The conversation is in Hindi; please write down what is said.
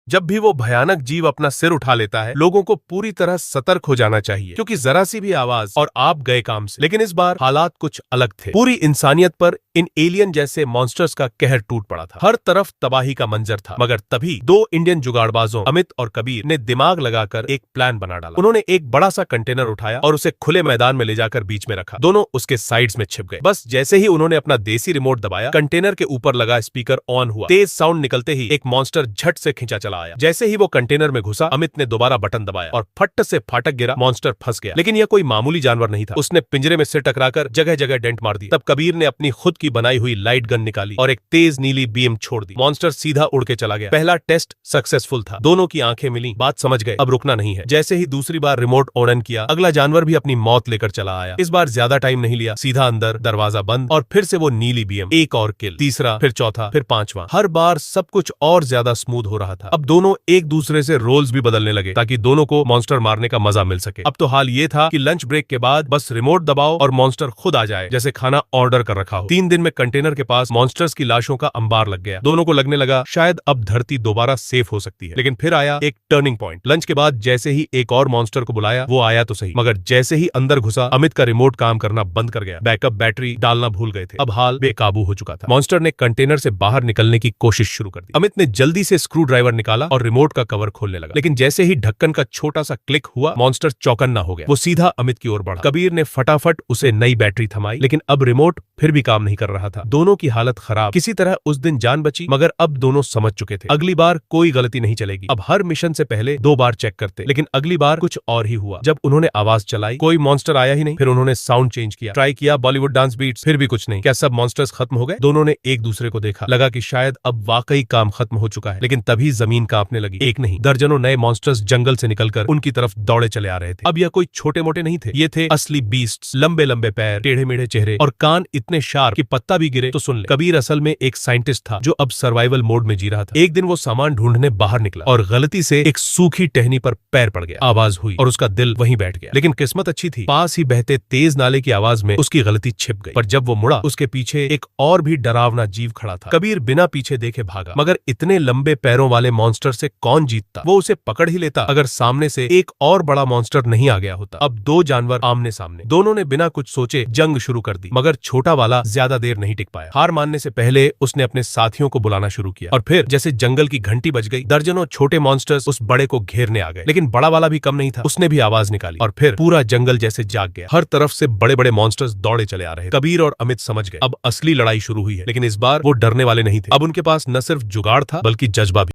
जब भी वो भयानक जीव अपना सिर उठा लेता है, लोगों को पूरी तरह सतर्क हो जाना चाहिए, क्योंकि जरा सी भी आवाज और आप गए काम से। लेकिन इस बार हालात कुछ अलग थे। पूरी इंसानियत पर इन एलियन जैसे मॉन्स्टर्स का कहर टूट पड़ा था। हर तरफ तबाही का मंजर था। मगर तभी दो इंडियन जुगाड़बाजों अमित और कबीर ने दिमाग लगाकर एक प्लान बना डाला। उन्होंने एक बड़ा सा कंटेनर उठाया और उसे खुले मैदान में ले जाकर बीच में रखा। दोनों उसके साइड्स में छिप गए। बस जैसे ही उन्होंने अपना देसी रिमोट दबाया, कंटेनर के ऊपर लगा स्पीकर ऑन हुआ। तेज साउंड निकलते ही एक मॉन्स्टर झट से खींचा चला आया। जैसे ही वो कंटेनर में घुसा, अमित ने दोबारा बटन दबाया और फट से फाटक गिरा। मॉन्स्टर फंस गया। लेकिन यह कोई मामूली जानवर नहीं था। उसने पिंजरे में सिर टकराकर जगह जगह डेंट मार दी। तब कबीर ने अपनी खुद की बनाई हुई लाइट गन निकाली और एक तेज नीली बीम छोड़ दी। मॉन्स्टर सीधा उड़ के चला गया। पहला टेस्ट सक्सेसफुल था। दोनों की आंखें मिली, बात समझ गए, अब रुकना नहीं है। जैसे ही दूसरी बार रिमोट ऑन किया, अगला जानवर भी अपनी मौत लेकर चला आया। इस बार ज्यादा टाइम नहीं लिया, सीधा अंदर, दरवाजा बंद और फिर से वो नीली बीम। एक और किल, तीसरा, फिर चौथा, फिर पांचवा। हर बार सब कुछ और ज्यादा स्मूथ हो रहा था। अब दोनों एक दूसरे से रोल्स भी बदलने लगे ताकि दोनों को मॉन्स्टर मारने का मजा मिल सके। अब तो हाल ये था कि लंच ब्रेक के बाद बस रिमोट दबाओ और मॉन्स्टर खुद आ जाए, जैसे खाना ऑर्डर कर रखा हो। 3 दिन में कंटेनर के पास मॉन्स्टर्स की लाशों का अंबार लग गया। दोनों को लगने लगा शायद अब धरती दोबारा सेफ हो सकती है। लेकिन फिर आया एक टर्निंग पॉइंट। लंच के बाद जैसे ही एक और मॉन्स्टर को बुलाया, वो आया तो सही, मगर जैसे ही अंदर घुसा, अमित का रिमोट काम करना बंद कर गया। बैकअप बैटरी डालना भूल गए थे। अब हाल बेकाबू हो चुका था। मॉन्स्टर ने कंटेनर से बाहर निकलने की कोशिश शुरू कर दी। अमित ने जल्दी से स्क्रू ड्राइवर निकाला और रिमोट का कवर खोलने लगा। लेकिन जैसे ही ढक्कन का छोटा सा क्लिक हुआ, मॉन्स्टर चौकन्ना हो गया। वो सीधा अमित की ओर बढ़ा। कबीर ने फटाफट उसे नई बैटरी थमाई, लेकिन अब रिमोट फिर भी काम नहीं कर रहा था। दोनों की हालत खराब। किसी तरह उस दिन जान बची, मगर अब दोनों समझ चुके थे अगली बार कोई गलती नहीं चलेगी। अब हर मिशन से पहले 2 बार चेक करते। लेकिन अगली बार कुछ और ही हुआ। जब उन्होंने आवाज चलाई, कोई मॉन्स्टर आया ही नहीं। फिर उन्होंने साउंड चेंज किया, ट्राई किया बॉलीवुड डांस बीट्स, फिर भी कुछ नहीं। क्या सब मॉन्स्टर्स खत्म हो गए? दोनों ने एक दूसरे को देखा, लगा कि शायद अब वाकई काम खत्म हो चुका है। लेकिन तभी जमीन कांपने लगी। एक नहीं, दर्जनों नए मॉन्स्टर्स जंगल से निकलकर उनकी तरफ दौड़े चले आ रहे थे। अब यह कोई छोटे मोटे नहीं थे, ये थे असली बीस्ट्स। लंबे लंबे पैर, टेढ़े मेढ़े चेहरे और कान इतने शार्प कि पत्ता भी गिरे तो सुन ले। कबीर असल में एक साइंटिस्ट था जो अब सर्वाइवल मोड में जी रहा था। एक दिन वो सामान ढूंढने बाहर निकला और गलती से एक सूखी टहनी पर पैर पड़ गया। आवाज हुई और उसका दिल वहीं बैठ गया। लेकिन किस्मत अच्छी थी, पास ही बहते तेज नाले की आवाज में उसकी गलती छिप गई। पर जब वो मुड़ा, उसके पीछे एक और भी डरावना जीव खड़ा था। कबीर बिना पीछे देखे भागा, मगर इतने लंबे पैरों वाले मॉन्स्टर से कौन जीतता? वो उसे पकड़ ही लेता अगर सामने से एक और बड़ा मॉन्स्टर नहीं आ गया होता। अब 2 जानवर आमने सामने। दोनों ने बिना कुछ सोचे जंग शुरू कर दी, मगर छोटा वाला ज्यादा देर नहीं टिक पाया। हार मानने से पहले उसने अपने साथियों को बुलाना शुरू किया और फिर जैसे जंगल की घंटी बज गई, दर्जनों छोटे मॉन्स्टर्स उस बड़े को घेरने आ गए। लेकिन बड़ा वाला भी कम नहीं था, उसने भी आवाज निकाली और फिर पूरा जंगल जैसे जाग गया। हर तरफ से बड़े बड़े मॉन्स्टर्स दौड़े चले आ रहे। कबीर और अमित समझ गए अब असली लड़ाई शुरू हुई है। लेकिन इस बार वो डरने वाले नहीं थे। अब उनके पास न सिर्फ जुगाड़ था, बल्कि जज्बा भी।